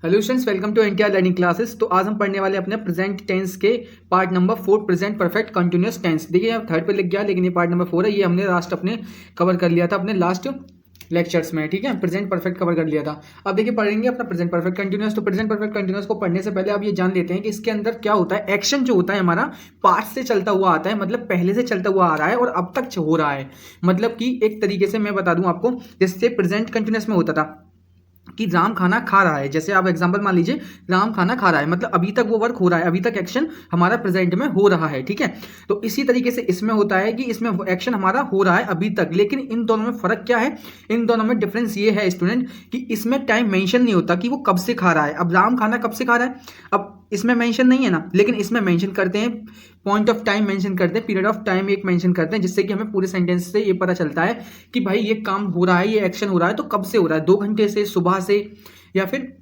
Hello students, welcome to NTR learning classes. तो आज हम पढ़ने वाले अपने प्रेजेंट टेंस के part number 4 present perfect continuous tense. देखिए यहाँ थर्ड पे लिख गया, लेकिन ये पार्ट नंबर 4 है। ये हमने लास्ट अपने कवर कर लिया था अपने लास्ट लेक्चर्स में, ठीक है। प्रेजेंट परफेक्ट कवर कर लिया था। अब देखिए पढ़ेंगे अपना प्रेजेंट परफेक्ट कंटिन्यूअस। तो प्रेजेंट परफेक्ट कंटिन्यूअस को पढ़ने से पहले आप ये जान लेते हैं कि इसके अंदर क्या होता है। एक्शन जो होता है हमारा पास्ट से चलता हुआ आता है, मतलब पहले से चलता हुआ आ रहा है और अब तक हो रहा है। मतलब कि एक तरीके से मैं बता दूं आपको, जैसे प्रेजेंट कंटिन्यूअस में होता था कि राम खाना खा रहा है। जैसे आप एग्जांपल मान लीजिए, राम खाना खा रहा है, मतलब अभी तक वो वर्क हो रहा है, अभी तक एक्शन हमारा प्रेजेंट में हो रहा है, ठीक है। तो इसी तरीके से इसमें होता है कि इसमें एक्शन हमारा हो रहा है अभी तक, लेकिन इन दोनों में फर्क क्या है, इन दोनों में डिफरेंस ये है स्टूडेंट कि इसमें टाइम मेंशन नहीं होता कि वो कब से खा रहा है। अब राम खाना कब से खा रहा है, अब इसमें मेंशन नहीं है ना, लेकिन इसमें मेंशन करते हैं, पॉइंट ऑफ टाइम मेंशन करते हैं, पीरियड ऑफ टाइम एक मेंशन करते हैं, जिससे कि हमें पूरे सेंटेंस से ये पता चलता है कि भाई ये काम हो रहा है, ये एक्शन हो रहा है, तो कब से हो रहा है, 2 घंटे से, सुबह से, या फिर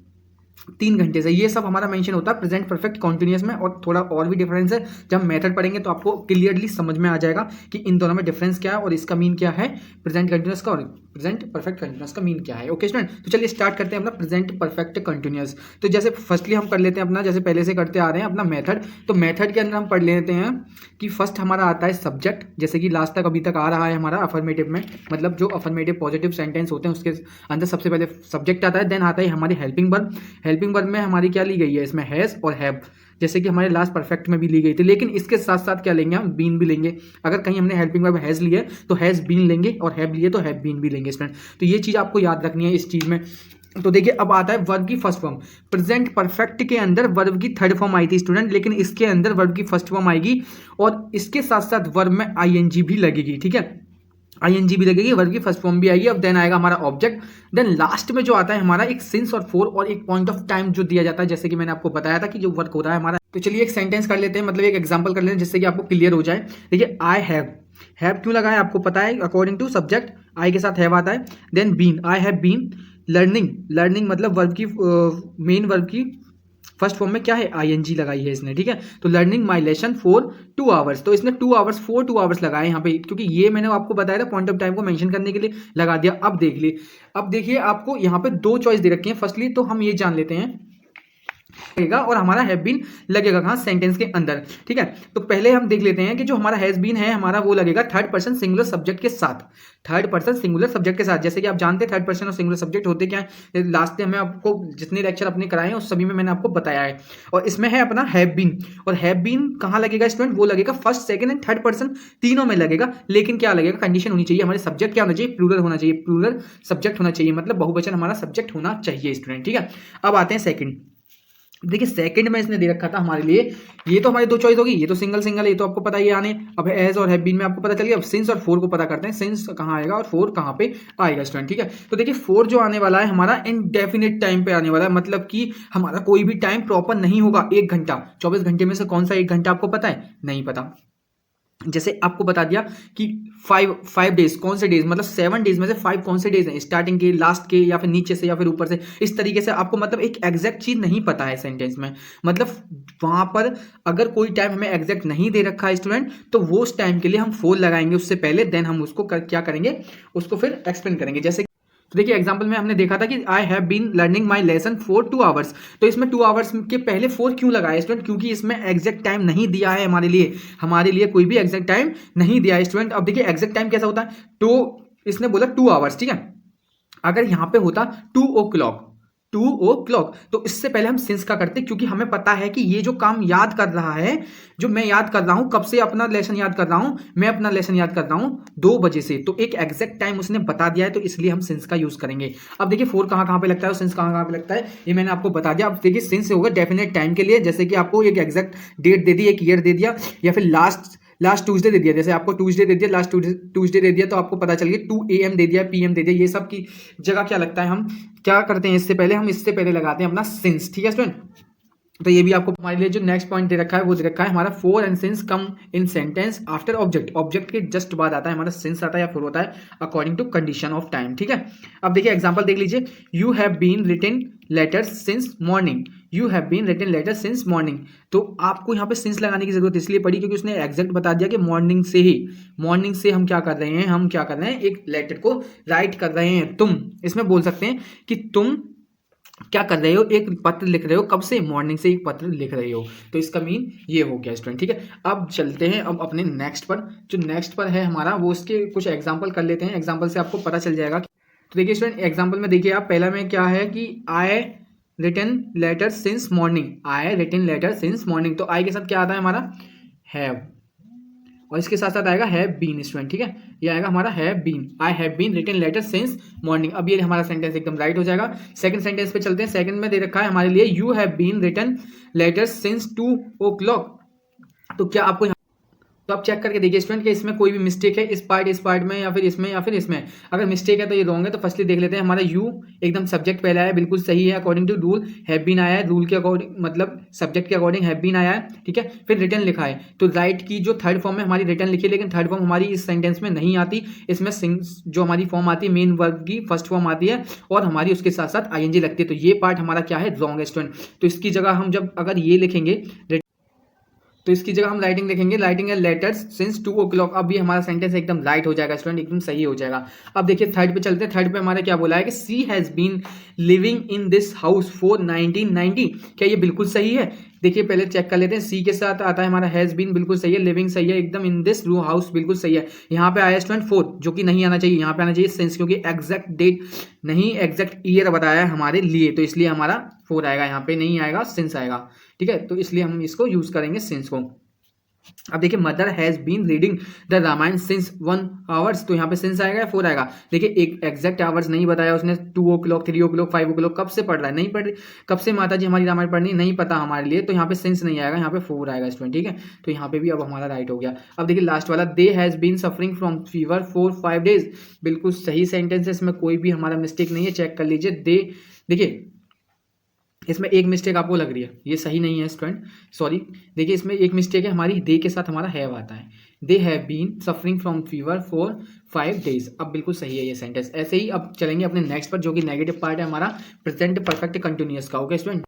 3 घंटे से। ये सब हमारा मेंशन होता है प्रेजेंट परफेक्ट कॉन्टिन्यूअस में। और थोड़ा और भी डिफरेंस है, जब मेथड पढ़ेंगे तो आपको क्लियरली समझ में आ जाएगा कि इन दोनों में डिफरेंस क्या है और इसका मीन क्या है, प्रेजेंट कंटिन्यूअस का और प्रेजेंट परफेक्ट कंटिन्यूअस का मीन क्या है। ओके स्टूडेंट, तो चलिए स्टार्ट करते हैं अपना प्रेजेंट परफेक्ट कंटिन्यूअस। तो जैसे फर्स्टली हम कर लेते हैं अपना, जैसे पहले से करते आ रहे हैं अपना मेथड। तो मेथड के अंदर हम पढ़ लेते हैं कि फर्स्ट हमारा आता है सब्जेक्ट, जैसे कि लास्ट तक अभी तक आ रहा है हमारा अफर्मेटिव में, मतलब जो अफर्मेटिव पॉजिटिव सेंटेंस होते हैं उसके अंदर सबसे पहले सब्जेक्ट आता है। देन आता है हमारी हेल्पिंग वर्ब। हेल्पिंग वर्ब में हमारी क्या ली गई है, इसमें हैज और हैव, जैसे कि हमारे लास्ट परफेक्ट में भी ली गई थी। लेकिन इसके साथ साथ क्या लेंगे हम, बीन भी लेंगे। अगर कहीं हमने हेल्पिंग वर्ब हैज ली है तो हैज बीन लेंगे, और हैव लिए तो हैव बीन भी लेंगे स्टूडेंट। तो ये चीज आपको याद रखनी है इस चीज में। तो देखिए अब आता है वर्ब की फर्स्ट फॉर्म। प्रेजेंट परफेक्ट के अंदर वर्ब की थर्ड फॉर्म आई थी स्टूडेंट, लेकिन इसके अंदर वर्ब की फर्स्ट फॉर्म आएगी और इसके साथ साथ वर्ब में आईएनजी भी लगेगी, ठीक है। आईएनजी भी लगेगी, वर्ब की फर्स्ट फॉर्म भी आएगी। अब देन आएगा हमारा ऑब्जेक्ट। देन लास्ट में जो आता है हमारा एक सिंस और फोर और एक पॉइंट ऑफ टाइम जो दिया जाता है, जैसे कि मैंने आपको बताया था कि जो वर्क हो रहा है हमारा। तो चलिए एक सेंटेंस कर लेते हैं, मतलब एक एग्जांपल कर लेते हैं जिससे कि आपको क्लियर हो जाए। देखिए आई हैव क्यों लगा है आपको पता है, अकॉर्डिंग टू सब्जेक्ट आई के साथ हैव आता है। Then been, I have been learning मतलब वर्ब की मेन वर्ब की फर्स्ट फॉर्म में क्या है, आईएनजी लगाई है इसने, ठीक है। तो learning my lesson for 2 hours, तो इसने 2 आवर्स फॉर 2 आवर्स लगाए यहाँ पे, क्योंकि ये मैंने आपको बताया था पॉइंट ऑफ टाइम को मेंशन करने के लिए लगा दिया। अब देखिए आपको यहाँ पे 2 चॉइस दे रखी है। फर्स्टली तो हम ये जान लेते हैं लगेगा और हमारा हैव बीन लगेगा कहाँ, सेंटेंस के अंदर, ठीक है। तो पहले हम देख लेते हैं कि जो हमारा हैज बीन है हमारा वो लगेगा थर्ड पर्सन सिंगुलर सब्जेक्ट के साथ। थर्ड पर्सन सिंगुलर सब्जेक्ट के साथ, जैसे कि आप जानते हैं थर्ड पर्सन और सिंगुलर सब्जेक्ट होते क्या है, लास्ट में आपको जितने लेक्चर अपने कराए हैं उस सभी में मैंने आपको बताया है। और इसमें है अपना हैव बीन, और हैव बीन कहाँ लगेगा स्टूडेंट, वो लगेगा first second and third person तीनों में लगेगा। लेकिन क्या लगेगा, कंडीशन होनी चाहिए हमारे सब्जेक्ट क्या होना चाहिए, प्लूरल होना चाहिए, प्लूरल सब्जेक्ट होना चाहिए, मतलब बहुवचन हमारा सब्जेक्ट होना चाहिए स्टूडेंट, ठीक है। अब आते हैं सेकंड। देखिए सेकंड में इसने दे रखा था हमारे लिए, ये तो हमारी 2 चॉइस होगी, ये तो सिंगल है, ये तो आपको पता ही आने। अब एज और हैव बीन में आपको पता चल गया। अब सिंस और फोर को पता करते हैं, सिंस कहाँ आएगा और फोर कहाँ पे आएगा स्टूडेंट, ठीक है। तो देखिए फोर जो आने वाला है हमारा इनडेफिनिट टाइम पे आने वाला है, मतलब कि हमारा कोई भी टाइम प्रॉपर नहीं होगा। 1 घंटा, 24 घंटे में से कौन सा 1 घंटा आपको पता है, नहीं पता। जैसे आपको बता दिया कि 5 डेज, कौन से डेज, मतलब 7 डेज में से 5 कौन से डेज हैं, स्टार्टिंग के, लास्ट के, या फिर नीचे से या फिर ऊपर से, इस तरीके से आपको मतलब एक एग्जैक्ट चीज नहीं पता है सेंटेंस में। मतलब वहां पर अगर कोई टाइम हमें एग्जैक्ट नहीं दे रखा है स्टूडेंट, तो वो उस टाइम के लिए हम फोर लगाएंगे उससे पहले, देन हम उसको क्या करेंगे, उसको फिर एक्सप्लेन करेंगे। जैसे तो देखिए एग्जांपल में हमने देखा था कि I have been learning my lesson for 2 hours, तो इसमें 2 आवर्स के पहले 4 क्यों लगाया स्टूडेंट, क्योंकि इसमें एग्जैक्ट टाइम नहीं दिया है हमारे लिए कोई भी एग्जैक्ट टाइम नहीं दिया है स्टूडेंट। अब देखिए एग्जैक्ट टाइम कैसा होता है, तो इसने बोला 2 आवर्स, ठीक है। अगर यहां पे होता 2 o'clock, तो इससे पहले हम सिंस का करते, क्योंकि हमें पता है कि ये जो काम याद कर रहा है, जो मैं याद कर रहा हूं, कब से अपना लेसन याद कर रहा हूं, मैं अपना लेसन याद कर रहा हूं 2 बजे से, तो एक एग्जैक्ट टाइम उसने बता दिया है, तो इसलिए हम सिंस का यूज करेंगे। अब देखिए फोर कहां पे लगता है और सिंस कहां पे लगता है, ये मैंने आपको बता दिया। अब देखिए सिंस होगा डेफिनेट टाइम के लिए, जैसे कि आपको एक एग्जैक्ट डेट दे दी, एक ईयर दे दिया, या फिर लास्ट ट्यूसडे दे दिया, जैसे आपको ट्यूसडे दे दिया, लास्ट ट्यूसडे दे दिया, तो आपको पता चल गया 2 AM दे दिया, PM दे दिया, ये सब की जगह क्या लगता है, हम क्या करते हैं, हम इससे पहले लगाते हैं अपना सिंस, ठीक है स्टूडेंट। तो ये भी आपको हमारे लिए जो नेक्स्ट पॉइंट दे रखा है वो दे रखा है हमारा four and since come in sentence after object के जस्ट बाद आता है हमारा सिंस आता है या फिर होता है according to condition of time, ठीक है। अब देखिए एग्जांपल देख लीजिए, you have been written letters since morning, you have been written letters since morning. तो आपको यहाँ पे सिंस लगाने की जरूरत इसलिए पड़ी क्योंकि उसने एग्जैक्ट बता दिया कि मॉर्निंग से हम क्या कर रहे हैं, एक लेटर को राइट कर रहे हैं। तुम इसमें बोल सकते हैं कि तुम क्या कर रहे हो, एक पत्र लिख रहे हो, कब से, मॉर्निंग से एक पत्र लिख रहे हो। तो इसका मीन ये हो गया स्टूडेंट, ठीक है। अब चलते हैं अब अपने नेक्स्ट पर, जो नेक्स्ट पर है हमारा, वो उसके कुछ एग्जाम्पल कर लेते हैं। एग्जाम्पल से आपको पता चल जाएगा। तो देखिए स्टूडेंट, एग्जाम्पल में देखिए आप, पहला में क्या है कि I written letter since morning, I written letter since morning. तो आई के साथ क्या आता है हमारा, हैव, और इसके साथ साथ आएगा हैव बीन स्टूडेंट, ठीक है। ये आएगा हमारा have been, I have been written letter since morning. अब ये हमारा सेंटेंस एकदम राइट हो जाएगा। सेकंड सेंटेंस पे चलते हैं। सेकंड में दे रखा है हमारे लिए, you have been written letter since 2 o'clock। तो क्या आपको, तो आप चेक करके देखिए स्टूडेंट कि इसमें कोई भी मिस्टेक है, इस पार्ट में, या फिर इसमें, या फिर इसमें। अगर मिस्टेक है तो ये रॉन्ग है। तो फर्स्टली देख लेते हैं, हमारा यू एकदम सब्जेक्ट पहला है, बिल्कुल सही है according to rule. Have been आया है, रूल के अकॉर्डिंग, मतलब सब्जेक्ट के अकॉर्डिंग हैव बीन आया है, ठीक है। फिर रिटर्न लिखा है, तो राइट की जो थर्ड फॉर्म में हमारी रिटर्न लिखी है, लेकिन थर्ड फॉर्म हमारी इस सेंटेंस में नहीं आती। इसमें जो हमारी फॉर्म आती है, मेन वर्ब की फर्स्ट फॉर्म आती है, और हमारी उसके साथ साथ आईएनजी लगती है। तो ये पार्ट हमारा क्या है, रॉन्ग है स्टूडेंट। तो इसकी जगह हम जब अगर ये लिखेंगे, तो इसकी जगह हम राइटिंग लिखेंगे, राइटिंग है लेटर्स सिंस 2 o'clock। अब ये हमारा सेंटेंस एकदम राइट हो जाएगा स्टूडेंट, एकदम सही हो जाएगा। अब देखिए थर्ड पे चलते हैं। थर्ड पे हमारा क्या बोला है कि she has been living in this house for 1990। क्या ये बिल्कुल सही है? देखिए पहले चेक कर लेते हैं। सी के साथ आता है हमारा हैज बीन, बिल्कुल सही है। लिविंग सही है एकदम। इन दिस रू हाउस बिल्कुल सही है। यहाँ पे आया स्टूडेंट फोर, जो कि नहीं आना चाहिए। यहाँ पे आना चाहिए सिंस, क्योंकि एग्जैक्ट डेट नहीं, एग्जैक्ट ईयर बताया है हमारे लिए, तो इसलिए हमारा फोर आएगा। यहाँ पे नहीं आएगा, सिंस आएगा, ठीक है। तो इसलिए हम इसको यूज करेंगे सिंस को। अब देखिए mother has been reading the Ramayana since 1 hours। तो यहाँ पे सिंस आएगा या फोर आएगा? देखिए एक एग्जैक्ट आवर्स नहीं बताया उसने, 2 o'clock 3 o'clock 5 o'clock कब से पढ़ रहा है, नहीं पढ़ रही। कब से माता जी हमारी रामायण पढ़नी, नहीं पता हमारे लिए। तो यहाँ पे सिंस नहीं आएगा, यहाँ पे फोर आएगा स्टूडेंट, ठीक है। तो यहाँ पे भी अब हमारा राइट हो गया। अब देखिए लास्ट वाला, they has been suffering from fever for 5 days। बिल्कुल सही सेंटेंस है, इसमें कोई भी हमारा मिस्टेक नहीं है। चेक कर लीजिए। दे, देखिए इसमें एक मिस्टेक आपको लग रही है, ये सही नहीं है स्टूडेंट, सॉरी। देखिए इसमें एक मिस्टेक है हमारी, दे के साथ हमारा हैव आता है। They have been suffering from fever for 5 days। अब बिल्कुल सही है ये सेंटेंस। ऐसे ही अब चलेंगे अपने नेक्स्ट पर, जो कि नेगेटिव पार्ट है हमारा प्रेजेंट परफेक्ट कंटिन्यूअस का। ओके स्टूडेंट,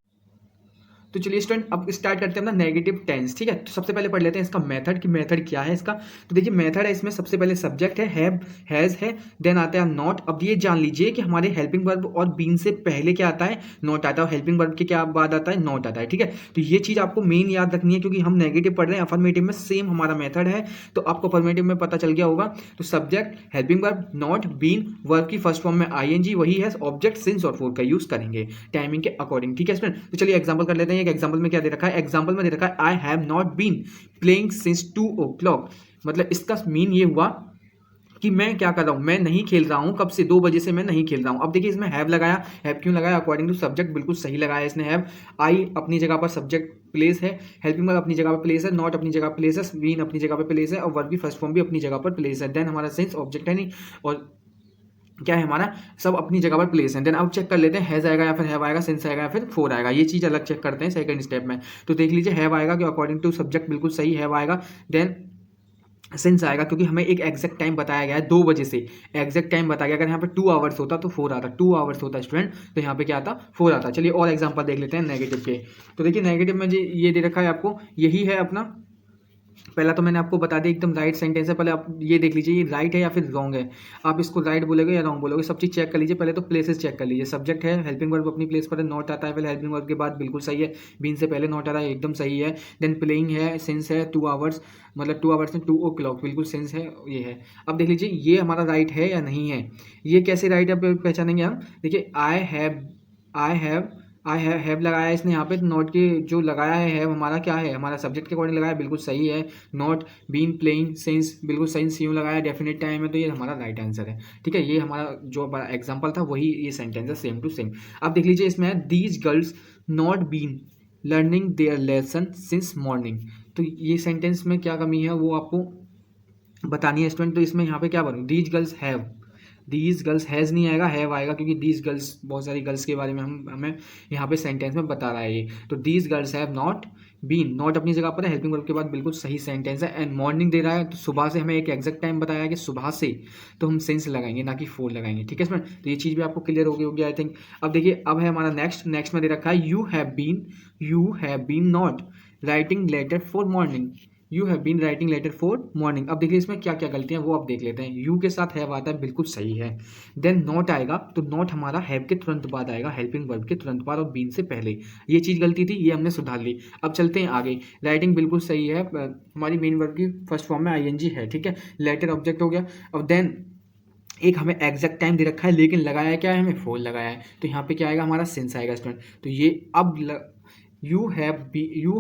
तो चलिए स्टूडेंट अब स्टार्ट करते हैं अपना नेगेटिव टेंस, ठीक है। तो सबसे पहले पढ़ लेते हैं इसका मेथड, कि मेथड क्या है इसका। तो देखिए मेथड है, इसमें सबसे पहले सब्जेक्ट है, हैव, हैज है, देन आता है नॉट। अब ये जान लीजिए कि हमारे हेल्पिंग वर्ब और बीन से पहले क्या आता है, नॉट आता है, और हेल्पिंग वर्ब के क्या बाद आता है, नॉट आता है, ठीक है। तो ये चीज आपको मेन याद रखनी है, क्योंकि हम नेगेटिव पढ़ रहे हैं। अफर्मेटिव में सेम हमारा मेथड है, तो आपको अफर्मेटिव में पता चल गया होगा। तो subject, helping verb, not, been, verb की फर्स्ट फॉर्म में आईएनजी, वही है ऑब्जेक्ट, सिंस और फोर का यूज करेंगे टाइमिंग के अकॉर्डिंग, ठीक है स्टूडेंट। तो चलिए एग्जांपल कर लेते हैं। एक एग्जांपल में क्या दे रखा है, एग्जांपल में दे रखा है I have not been playing since 2 o'clock। मतलब इसका मीन ये हुआ कि मैं क्या कर रहा हूं, मैं नहीं खेल रहा हूं, कब से, 2 बजे से मैं नहीं खेल रहा हूं। अब देखिए इसमें हैव लगाया, हैव क्यों लगाया, अकॉर्डिंग टू सब्जेक्ट, बिल्कुल सही लगाया इसने हैव। आई अपनी जगह पर सब्जेक्ट प्लेस है, हेल्पिंग वर्ब अपनी जगह पर प्लेस है, नॉट अपनी जगह प्लेस है, बीन अपनी जगह पर प्लेस है, और वर्ब की फर्स्ट फॉर्म भी अपनी जगह पर प्लेस है। देन हमारा सिंस ऑब्जेक्ट है नहीं, और क्या है हमारा, सब अपनी जगह पर प्लेस है। देन अब चेक कर लेते हैं, हैज आएगा या फिर हैव आएगा, सिंस आएगा या फिर फोर आएगा। ये चीज अलग चेक करते हैं सेकंड स्टेप में। तो देख लीजिए हैव आएगा कि अकॉर्डिंग टू सब्जेक्ट बिल्कुल सही हैव आएगा। देन सिंस आएगा क्योंकि हमें एक एग्जैक्ट टाइम बताया गया है, 2 बजे से एग्जैक्ट टाइम बताया गया। अगर यहाँ पे 2 hours होता तो 4 आता, 2 hours होता स्टूडेंट, तो यहाँ पे क्या आता, 4 आता। चलिए और एग्जांपल देख लेते हैं नेगेटिव के। तो देखिए नेगेटिव में जी ये दे रखा है आपको, यही है अपना, पहला तो मैंने आपको बता दिया एकदम राइट सेंटेंस है। पहले आप ये देख लीजिए ये राइट है या फिर रॉन्ग है, आप इसको राइट बोलोगे या रॉन्ग बोलोगे, सब चीज़ चेक कर लीजिए। पहले तो प्लेसेस चेक कर लीजिए, सब्जेक्ट है, हेल्पिंग वर्ब अपनी प्लेस पर है, नॉट आता है, पहले हेल्पिंग वर्ब के बाद बिल्कुल सही है, बीन से पहले नॉट आता है, एकदम सही है। देन प्लेइंग है, सिंस है, 2 hours, मतलब 2 hours में 2 o'clock बिल्कुल सेंस है, ये है। अब देख लीजिए ये हमारा राइट है या नहीं है, ये कैसे राइट है पहचानेंगे हम। देखिए आई हैव लगाया इसने यहाँ पे, नॉट के जो लगाया है हमारा क्या है, हमारा सब्जेक्ट के अकॉर्डिंग लगाया, बिल्कुल सही है। नॉट, बीन, प्लेइंग, सिंस, बिल्कुल सेंस यूँ लगाया, डेफिनेट टाइम है, तो ये हमारा राइट आंसर है, ठीक है। ये हमारा जो एग्जाम्पल था वही ये सेंटेंस है, सेम टू सेम। अब देख लीजिए इसमें है, these girls not been learning their lesson since morning. तो ये सेंटेंस में क्या कमी है वो आपको बतानी है स्टूडेंट। तो इसमें यहाँ पे क्या बनू, these girls have, these girls has नहीं आएगा, हैव आएगा, क्योंकि दीज गर्ल्स बहुत सारी गर्ल्स के बारे में हमें यहाँ पे सेंटेंस में बता रहा है ये। तो these girls have not been, not अपनी जगह पर है, हेल्पिंग वर्ब के बाद बिल्कुल सही सेंटेंस है। एंड मॉर्निंग दे रहा है, तो सुबह से हमें एक एग्जैक्ट टाइम बताया है कि सुबह से, तो हम सिंस लगाएंगे ना कि फोर लगाएंगे, ठीक है इसमें। तो ये चीज़ भी आपको क्लियर होगी आई थिंक। अब देखिए अब है हमारा नेक्स्ट में दे रखा है, you have been not writing letter for morning. You have been writing letter for morning. अब देखिए इसमें क्या क्या गलतियां वो अब देख लेते हैं। यू के साथ हैव आता है, बिल्कुल सही है। देन नॉट आएगा, तो नॉट हमारा हैव के तुरंत बाद आएगा, हेल्पिंग वर्ब के तुरंत बाद और बीन से पहले। ये चीज़ गलती थी, ये हमने सुधार ली। अब चलते हैं आगे। राइटिंग बिल्कुल सही है, हमारी मेन वर्ब की फर्स्ट फॉर्म में आईएनजी है, ठीक है। लेटर ऑब्जेक्ट हो गया। अब देन एक हमें एग्जैक्ट टाइम दे रखा है, लेकिन लगाया क्या है, हमें फोर लगाया है, तो यहाँ पे क्या आएगा हमारा सिंस आएगा स्टूडेंट। तो ये अब you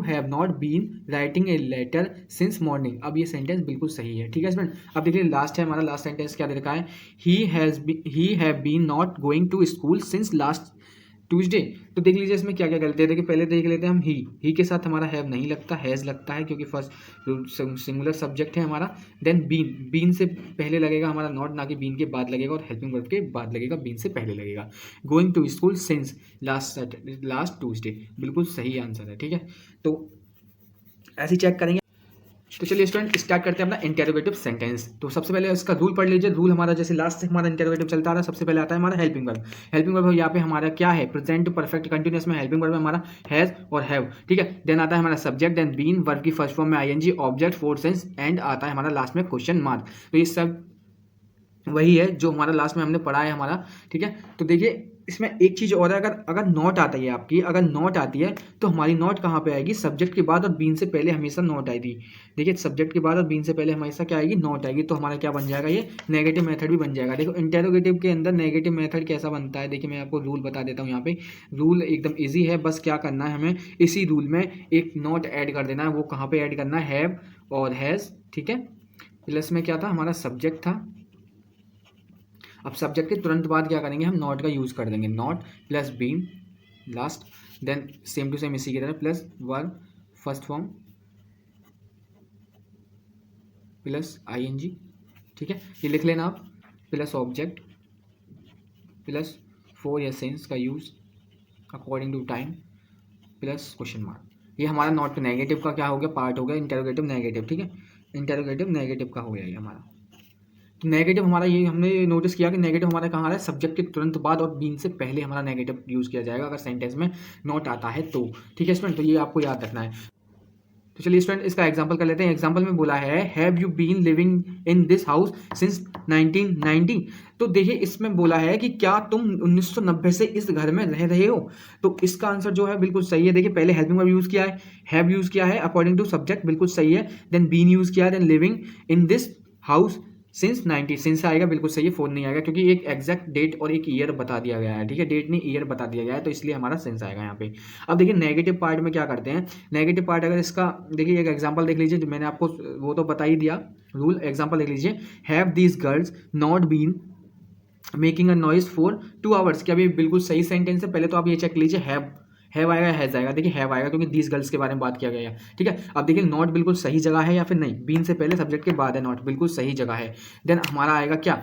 have not been writing a letter since morning. अब ये सेंटेंस बिल्कुल सही है, ठीक है स्टूडेंट। अब देखिए लास्ट है हमारा, लास्ट सेंटेंस क्या दे रखा है, he have been not going to school since last Tuesday. तो देख लीजिए इसमें क्या क्या गलती है। देखिए पहले देख लेते हैं हम, ही के साथ हमारा हैव नहीं लगता, हैज़ लगता है, क्योंकि फर्स्ट सिंगुलर सब्जेक्ट है हमारा। देन बीन से पहले लगेगा हमारा नॉट, ना कि बीन के बाद लगेगा, और हेल्पिंग वर्ब के बाद लगेगा, बीन से पहले लगेगा। Going to school since last Tuesday, बिल्कुल सही आंसर है, ठीक है। तो ऐसे चेक करेंगे। तो चलिए स्टूडेंट स्टार्ट करते हैं अपना इंटेरोगेटिव सेंटेंस। तो सबसे पहले इसका रूल पढ़ लीजिए। रूल हमारा जैसे लास्ट से हमारा इंटेरोगेटिव चलता आ रहा है, सबसे पहले आता है हमारा हेल्पिंग वर्ब। हेल्पिंग वर्ब यहाँ पे हमारा क्या है, प्रेजेंट परफेक्ट कंटिन्यूअस में हेल्पिंग वर्ब हमारा हैज और हैव, ठीक है। देन आता है हमारा सब्जेक्ट, देन बीन, वर्ब की फर्स्ट फॉर्म में ING, object, for since, and आता है हमारा लास्ट में क्वेश्चन मार्क। तो ये सब वही है जो हमारा लास्ट में हमने पढ़ा है हमारा, ठीक है। तो देखिए इसमें एक चीज़ और है, अगर नॉट आता है आपकी, अगर नॉट आती है तो हमारी नॉट कहाँ पे आएगी, सब्जेक्ट के बाद और बीन से पहले हमेशा नॉट आएगी। देखिए सब्जेक्ट के बाद और बीन से पहले हमेशा क्या आएगी, नॉट आएगी। तो हमारा क्या बन जाएगा, ये नेगेटिव मेथड भी बन जाएगा। देखो इंटेरोगेटिव के अंदर नेगेटिव मेथड कैसा बनता है, देखिए मैं आपको रूल बता देता हूँ। यहाँ पे रूल एकदम ईजी है, बस क्या करना है हमें, इसी रूल में एक नॉट ऐड कर देना है। वो कहाँ पे ऐड करना है, हैव और हैज़, ठीक है। प्लस में क्या था, हमारा सब्जेक्ट था। अब सब्जेक्ट के तुरंत बाद क्या करेंगे, हम नॉट का यूज़ कर देंगे, not plus been last, then same to same इसी की तरह plus verb first form plus ING, ठीक है। ये लिख लेना आप, प्लस ऑब्जेक्ट प्लस फोर या सेंस का use according to time plus question mark. ये हमारा नॉट नेगेटिव का क्या हो गया, पार्ट हो गया, इंटेरोगेटिव नेगेटिव, ठीक है। इंटेरोगेटिव नेगेटिव का हो गया ये हमारा। तो नेगेटिव हमारा ये हमने नोटिस किया कि नेगेटिव हमारा कहाँ आ रहा है, सब्जेक्ट के तुरंत बाद और बीन से पहले हमारा नेगेटिव यूज़ किया जाएगा अगर सेंटेंस में नॉट आता है तो, ठीक है स्टूडेंट। तो ये आपको याद रखना है। तो चलिए स्टूडेंट इसका एग्जांपल कर लेते हैं। एग्जांपल में बोला है, have you been living in this house since 1990। तो देखिए इसमें बोला है कि क्या तुम 1990 से इस घर में रह रहे हो। तो इसका आंसर जो है बिल्कुल सही है। देखिए पहले हेल्पिंग वर्ब यूज़ किया है, हैव यूज़ किया है अकॉर्डिंग टू सब्जेक्ट, बिल्कुल सही है। देन बीन यूज़ किया है, then living in this house since 90, since आएगा बिल्कुल सही है, फोन नहीं आएगा, क्योंकि एक एग्जैक्ट डेट और एक ईयर बता दिया गया है, ठीक है। डेट नहीं ईयर बता दिया गया है, तो इसलिए हमारा सिंस आएगा यहाँ पे। अब देखिए नेगेटिव पार्ट में क्या करते हैं, नेगेटिव पार्ट अगर इसका देखिए एक एग्जांपल देख लीजिए, जो मैंने आपको वो तो बता ही दिया रूल। एग्जांपल देख लीजिए, have these girls not been making a noise for 2 hours. क्या भी बिल्कुल सही सेंटेंस है। पहले तो आप ये चेक लीजिए, हैव आएगा हैज आएगा, देखिए हैव आएगा क्योंकि दीज गर्ल्स के बारे में बात किया गया है, ठीक है। अब देखिए नॉट बिल्कुल सही जगह है या फिर नहीं, बीन से पहले सब्जेक्ट के बाद है नॉट, बिल्कुल सही जगह है। देन हमारा आएगा क्या,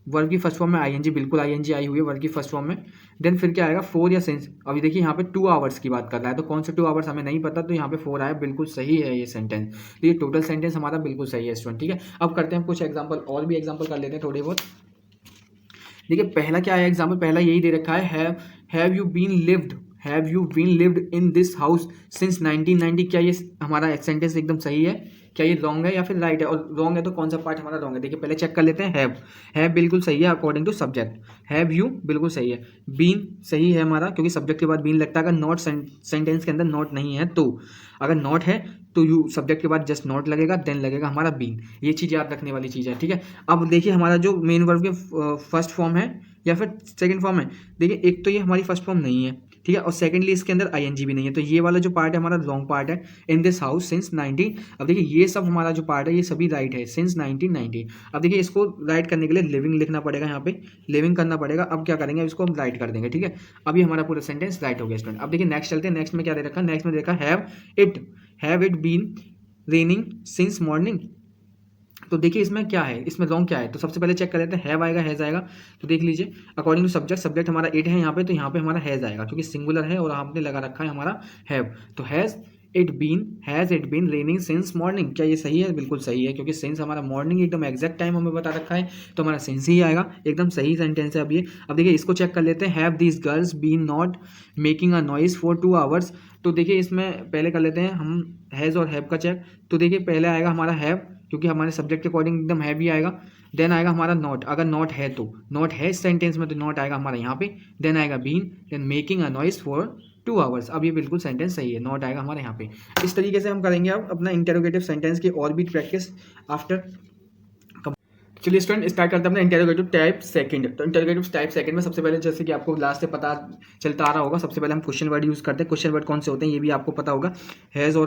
वर्ब की फर्स्ट फॉर्म में आईएनजी, बिल्कुल आईएनजी आई हुई है वर्ब की फर्स्ट फॉर्म में। देन फिर क्या आएगा, फोर या सिंस। अभी देखिए यहाँ पे 2 आवर्स की बात कर रहा है, तो कौन से 2 आवर्स हमें नहीं पता, तो यहाँ पे 4 आया, बिल्कुल सही है ये सेंटेंस। तो ये टोटल सेंटेंस हमारा बिल्कुल सही है स्टूडेंट, ठीक है। अब करते हैं कुछ एग्जाम्पल, और भी एग्जाम्पल कर लेते हैं थोड़े बहुत। देखिए पहला क्या है एग्जाम्पल, पहला यही दे रखा है, have you been lived in this house since 1990। क्या ये हमारा सेंटेंस एकदम सही है, क्या ये रॉन्ग है या फिर राइट है, और रॉन्ग है तो कौन सा पार्ट हमारा रॉन्ग है। देखिए पहले चेक कर लेते हैं, हैव बिल्कुल सही है according to subject, have you बिल्कुल सही है, बीन सही है हमारा क्योंकि सब्जेक्ट के बाद बीन लगता है। अगर नॉट सेंटेंस के अंदर नॉट नहीं है तो, अगर नॉट है तो यू सब्जेक्ट के बाद जस्ट नॉट लगेगा, देन लगेगा हमारा बीन। ये चीज़ याद रखने वाली चीज़ है, ठीक है। अब देखिए हमारा जो मेन वर्ब के फर्स्ट फॉर्म है या फिर सेकंड फॉर्म है, देखिए एक तो ये हमारी फर्स्ट फॉर्म नहीं है, ठीक है, और सेकंडली इसके अंदर आईएनजी भी नहीं है, तो ये वाला जो पार्ट है हमारा रॉन्ग पार्ट है, इन दिस हाउस सिंस 90। अब देखिए ये सब हमारा जो पार्ट है ये सभी राइट है, सिंस 1990। अब देखिए इसको राइट करने के लिए लिविंग लिखना पड़ेगा, यहाँ पे लिविंग करना पड़ेगा। अब क्या करेंगे, इसको हम राइट कर देंगे, ठीक है। अभी हमारा पूरा सेंटेंस राइट हो गया स्टूडेंट। अब देखिए नेक्स्ट चलते हैं, नेक्स्ट में क्या दे रखा है, नेक्स्ट में देखा have it been raining since morning. तो देखिए इसमें क्या है, इसमें रॉन्ग क्या है, तो सबसे पहले चेक कर लेते हैं, हैव आएगा हैज आएगा। तो देख लीजिए अकॉर्डिंग टू सब्जेक्ट हमारा इट है यहाँ पे, तो यहाँ पे हमारा हैज आएगा क्योंकि सिंगुलर है और आपने लगा रखा है हमारा हैव, तो has has it been raining since morning. क्या ये सही है? बिल्कुल सही है, क्योंकि सिंस हमारा मॉर्निंग एकदम एग्जैक्ट टाइम हमें बता रखा है, तो हमारा सिंस ही आएगा। एकदम सही सेंटेंस है। अब देखिए इसको चेक कर लेते हैं। Have these girls been not making a noise for 2 hours. तो देखिए इसमें पहले कर लेते हैं हम हैज़ और हैव का चेक। तो देखिए पहले आएगा हमारा हैव, क्योंकि हमारे सब्जेक्ट के अकॉर्डिंग एकदम हैव ही आएगा। देन आएगा हमारा नॉट, अगर नॉट है तो नॉट है इस सेंटेंस में, तो नॉट आएगा हमारा यहाँ पे। देन आएगा been, then making a noise for 2 hours. अब ये बिल्कुल सेंटेंस सही है, नॉट आएगा हमारे यहाँ पे। इस तरीके से हम करेंगे अब अपना इंटेरोगेटिव सेंटेंस की और भी प्रैक्टिस आफ्टर। चलिए स्टूडेंट स्टार्ट करते हैं अपना इंटेरोगेटिव टाइप सेकंड। तो इंटेरोगेटिव टाइप सेकंड में सबसे पहले, जैसे कि आपको लास्ट से पता चलता आ रहा होगा, सबसे पहले हम क्वेश्चन वर्ड यूज़ करते हैं। क्वेश्चन वर्ड कौन से होते हैं ये भी आपको पता होगा। हैज़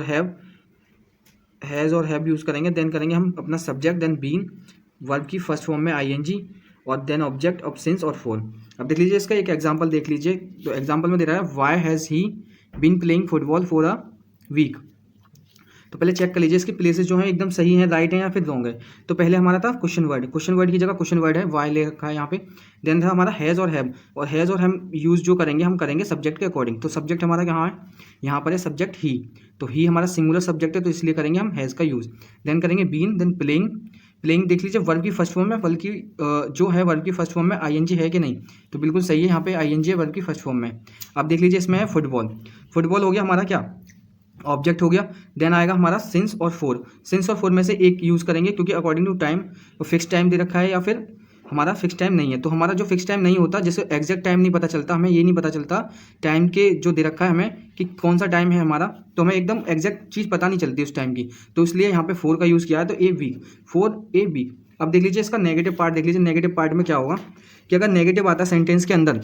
और हैव यूज़ करेंगे। देन करेंगे हम अपना सब्जेक्ट, देन बीन, वर्ब की फर्स्ट फॉर्म में आईएनजी, और देन ऑब्जेक्ट ऑफ सिंस और फॉर। अब देख लीजिए इसका एक एग्जांपल देख लीजिए। तो एग्जांपल में दे रहा है why has he been playing football for a week. तो पहले चेक कर लीजिए इसकी प्लेसेस जो हैं एकदम सही हैं, राइट है या फिर रॉन्ग है। तो पहले हमारा था क्वेश्चन वर्ड की जगह क्वेश्चन वर्ड है, वाई ले रखा है यहाँ पे। देन था हमारा हैज़ और हैव, और हैज़ और हम यूज़ जो करेंगे हम करेंगे सब्जेक्ट के अकॉर्डिंग। तो सब्जेक्ट हमारा कहाँ है? यहाँ पर है सब्जेक्ट ही। तो ही हमारा सिंगुलर सब्जेक्ट है, तो इसलिए करेंगे हम हैज़ का यूज़। देन करेंगे बीन, देन प्लेइंग देख लीजिए वर्ब की फर्स्ट फॉर्म में, वर्ब की जो है वर्ब की फर्स्ट फॉर्म में आईएनजी है कि नहीं, तो बिल्कुल सही है, यहाँ पे आईएनजी है वर्ब की फर्स्ट फॉर्म में। अब देख लीजिए इसमें है फुटबॉल हो गया हमारा क्या? ऑब्जेक्ट हो गया। देन आएगा हमारा सिंस और फोर में से एक यूज़ करेंगे, क्योंकि according to time fix time दे रखा है या फिर हमारा फिक्स टाइम नहीं है। तो हमारा जो फिक्स टाइम नहीं होता, जैसे एग्जैक्ट टाइम नहीं पता चलता, हमें ये नहीं पता चलता टाइम के जो दे रखा है हमें कि कौन सा टाइम है हमारा, तो हमें एकदम एग्जैक्ट चीज़ पता नहीं चलती उस टाइम की, तो इसलिए यहाँ पे 4 का यूज़ किया है। तो ए वीक। अब देख लीजिए इसका नेगेटिव पार्ट देख लीजिए। नेगेटिव पार्ट में क्या होगा कि अगर नेगेटिव आता है सेंटेंस के अंदर,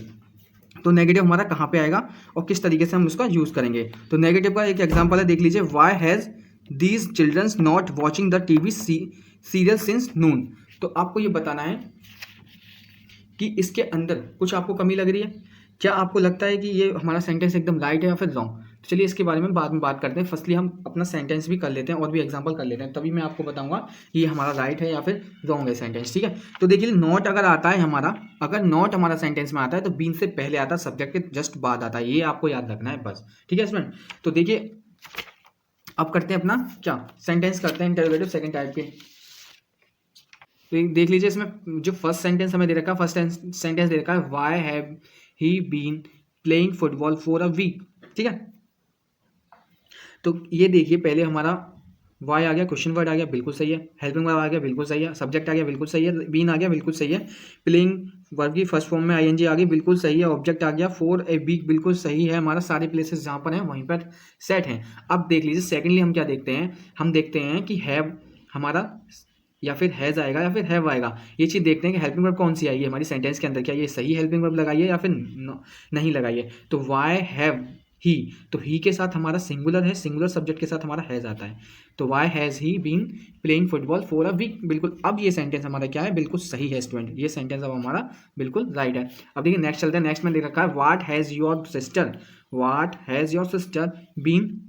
तो नेगेटिव हमारा कहाँ पे आएगा और किस तरीके से हम उसका यूज़ करेंगे। तो नेगेटिव का एक एग्जांपल है, देख लीजिए why has these childrens not watching the TV serial since noon. तो आपको ये बताना है कि इसके अंदर कुछ आपको कमी लग रही है। क्या आपको लगता है कि ये हमारा सेंटेंस एकदम राइट है या फिर रॉन्ग? तो चलिए इसके बारे में बाद में बात करते हैं। फर्स्टली हम अपना सेंटेंस भी कर लेते हैं और भी एग्जांपल कर लेते हैं, तभी मैं आपको बताऊंगा कि ये हमारा राइट है या फिर रॉन्ग है सेंटेंस। ठीक है, तो देखिए नॉट अगर आता है हमारा, अगर नॉट हमारा सेंटेंस में आता है तो बीन से पहले आता है, सब्जेक्ट के जस्ट बाद आता है, ये आपको याद रखना है बस। ठीक है स्टूडेंट, तो देखिए अब करते हैं अपना क्या सेंटेंस करते हैं इंटरोगेटिव सेकंड टाइप के। तो देख लीजिए इसमें जो फर्स्ट सेंटेंस हमें दे रखा है, फर्स्ट सेंटेंस दे रखा है why have he been playing football for a week. ठीक है, तो ये देखिए पहले हमारा वाई आ गया, क्वेश्चन वर्ड आ गया, बिल्कुल सही है। हेल्पिंग वर्ब आ गया, बिल्कुल सही है। सब्जेक्ट आ गया, बिल्कुल सही है। बीन आ गया, बिल्कुल सही है। प्लेइंग वर्ब की फर्स्ट फॉर्म में आईएनजी आ गई, बिल्कुल सही है। ऑब्जेक्ट आ गया फॉर ए वीक, बिल्कुल सही है। हमारा सारे प्लेसेस जहाँ पर हैं वहीं पर सेट हैं। अब देख लीजिए सेकेंडली हम क्या देखते हैं, हम देखते हैं कि हैव हमारा या फिर हैज़ आएगा या फिर हैव आएगा। ये चीज़ देखते हैं कि हेल्पिंग वर्ब कौन सी आई है हमारी सेंटेंस के अंदर, क्या ये सही हेल्पिंग वर्ब लगाई है या फिर नहीं लगाई है। तो वाई हैव ही, तो ही के साथ हमारा सिंगुलर है, सिंगुलर सब्जेक्ट के साथ हमारा हैज़ आता है। तो why has he been playing football for a week, बिल्कुल। अब ये सेंटेंस हमारा क्या है, बिल्कुल सही है स्टूडेंट, ये सेंटेंस अब हमारा बिल्कुल राइट है। अब देखिए नेक्स्ट चलते हैं। नेक्स्ट में लिख रखा है what has your sister been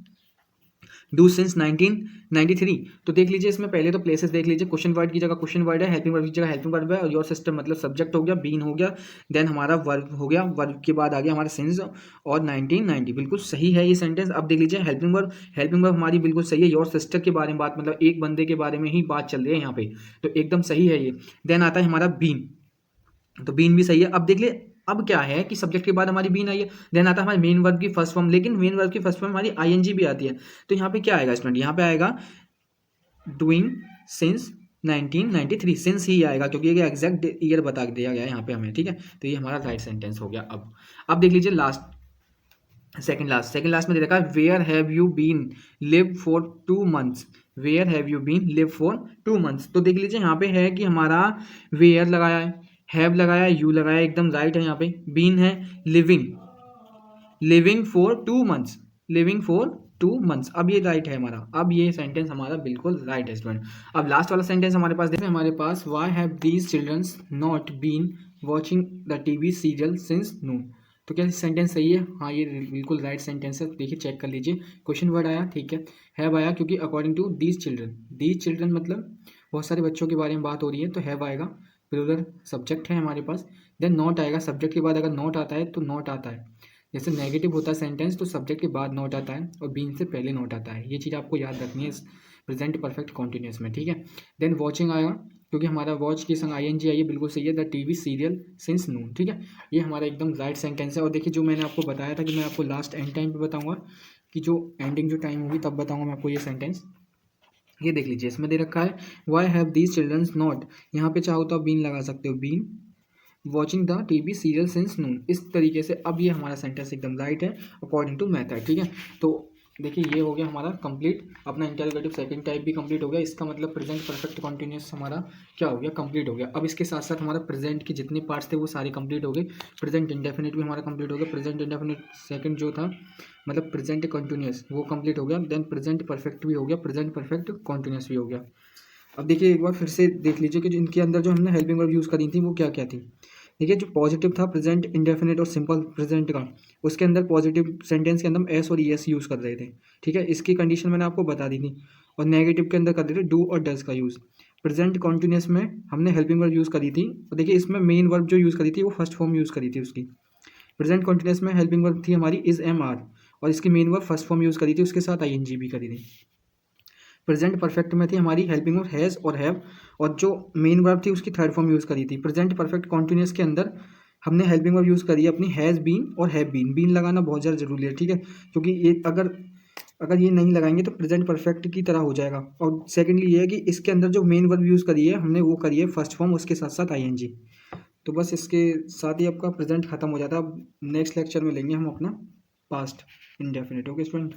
do since 1993। तो देख लीजिए इसमें पहले तो प्लेसेस देख लीजिए। क्वेश्चन वर्ड की जगह क्वेश्चन वर्ड है, हेल्पिंग वर्ब की जगह हेल्पिंग वर्ब है, और योर सिस्टर मतलब सब्जेक्ट हो गया, बीन हो गया, देन हमारा वर्ब हो गया, वर्ब के बाद आ गया हमारा सिंस और 1990, बिल्कुल सही है ये सेंटेंस। अब देख लीजिए हेल्पिंग वर्ब हमारी बिल्कुल सही है। योर सिस्टर के बारे में बात, मतलब एक बंदे के बारे में ही बात चल रही है यहाँ पे, तो एकदम सही है ये। देन आता है हमारा बीन, तो बीन भी सही है। अब देख लिए अब क्या है कि सब्जेक्ट के बाद हमारी बीन आई है। देन आता है हमारी मेन वर्ब की फर्स्ट फॉर्म, लेकिन मेन वर्ब की फर्स्ट फॉर्म हमारी आईएनजी भी आती है। तो यहाँ पे क्या आएगा स्टूडेंट, यहाँ पे आएगा डूइंग सिंस 1993, सिंस ही आएगा क्योंकि ये एग्जैक्ट ईयर बता दिया गया है यहाँ पे हमें। ठीक है, तो ये हमारा राइट सेंटेंस हो गया। अब देख लीजिए सेकंड लास्ट में दे रखा है where have you been live for 2 months. Where have you been live for 2 months. तो देख लीजिए यहाँ पे है कि हमारा वेयर लगाया है, हैव लगाया है, यू लगाया है, एकदम राइट है। यहाँ पे बीन है, living for 2 months, living for 2 months. अब ये राइट है हमारा, अब ये सेंटेंस हमारा बिल्कुल राइट है स्टूडेंट। अब लास्ट वाला सेंटेंस हमारे पास देखिए, हमारे पास why have these childrens not been watching the TV serial since noon. तो क्या सेंटेंस सही है? हाँ, ये बिल्कुल राइट सेंटेंस है। देखिए चेक कर लीजिए, क्वेश्चन वर्ड आया, ठीक है, हैव आया क्योंकि अकॉर्डिंग टू दीज चिल्ड्रन मतलब बहुत सारे बच्चों के बारे में बात हो रही है, तो हैव आएगा, प्लूरल सब्जेक्ट है हमारे पास। देन नॉट आएगा, सब्जेक्ट के बाद अगर नॉट आता है तो नॉट आता है। जैसे नेगेटिव होता है सेंटेंस तो सब्जेक्ट के बाद नोट आता है और बीन से पहले नोट आता है। ये चीज़ आपको याद रखनी है इस प्रेजेंट परफेक्ट कॉन्टिन्यूस में, ठीक है। देन वॉचिंग आएगा क्योंकि हमारा वॉच के संग ING आई है, बिल्कुल सही है, द टीवी सीरियल सिंस नून, ठीक है। ये हमारा एकदम राइट सेंटेंस है। और देखिए जो मैंने आपको बताया था कि मैं आपको लास्ट एंड टाइम पे बताऊंगा, कि जो एंडिंग जो टाइम होगी तब बताऊंगा मैं आपको ये सेंटेंस। ये देख लीजिए इसमें दे रखा है why have these childrens not, यहाँ पे चाहो तो आप बीन लगा सकते हो, been watching the TV serial since noon. इस तरीके से अब ये हमारा सेंटेंस एकदम राइट है अकॉर्डिंग टू मैथड, ठीक है। तो देखिए ये हो गया हमारा कंप्लीट, अपना इंटरोगेटिव सेकंड टाइप भी कंप्लीट हो गया। इसका मतलब प्रेजेंट परफेक्ट कॉन्टिन्यूस हमारा क्या हो गया, कंप्लीट हो गया। अब इसके साथ साथ हमारा प्रेजेंट के जितने पार्ट्स थे वो सारे कंप्लीट हो गए। प्रेजेंट इंडेफिनिट भी हमारा कंप्लीट हो गया। प्रेजेंट इंडेफिनिट सेकंड जो था मतलब प्रेजेंट कंटिन्यूस वो कंप्लीट हो गया। देन प्रेजेंट परफेक्ट भी हो गया, प्रेजेंट परफेक्ट कॉन्टिन्यूस भी हो गया। अब देखिए एक बार फिर से देख लीजिए कि जो इनके अंदर जो हमने हेल्पिंग वर्ब यूज़ करी थी वो क्या क्या थी। देखिए जो पॉजिटिव था प्रेजेंट इंडेफिनिट और सिंपल प्रेजेंट का, उसके अंदर पॉजिटिव सेंटेंस के अंदर हम एस और ES यूज़ कर रहे थे, ठीक है। इसकी कंडीशन मैंने आपको बता दी थी। और नेगेटिव के अंदर कर रहे थे डू और डज का यूज़। प्रेजेंट कॉन्टिन्यूस में हमने हेल्पिंग वर्ब यूज़ करी थी। और देखिए इसमें मेन वर्ब जो यूज़ करी थी वो फर्स्ट फॉर्म यूज़ करी थी उसकी। प्रेजेंट कॉन्टिन्यूस में हेल्पिंग वर्ब थी हमारी इज एम आर, और इसकी main verb first form use करी थी, उसके साथ ING भी करी थी। प्रेजेंट परफेक्ट में थी हमारी हेल्पिंग वर्ब हैज़ और हैव, और जो मेन वर्ब थी उसकी थर्ड फॉर्म यूज़ करी थी। प्रेजेंट परफेक्ट कॉन्टिन्यूस के अंदर हमने हेल्पिंग वर्ब यूज़ करी है अपनी हैज़ बीन और हैव बीन। बीन लगाना बहुत ज़्यादा जरूरी है, ठीक है, क्योंकि ये अगर ये नहीं लगाएंगे तो प्रेजेंट परफेक्ट की तरह हो जाएगा। और सेकेंडली ये है कि इसके अंदर जो मेन वर्ब यूज़ करी है हमने वो करी है फर्स्ट फॉर्म, उसके साथ साथ ING। तो बस इसके साथ ही आपका प्रेजेंट खत्म हो जाता है। अब नेक्स्ट लेक्चर में लेंगे हम अपना पास्ट इंडेफिनिट। Okay student.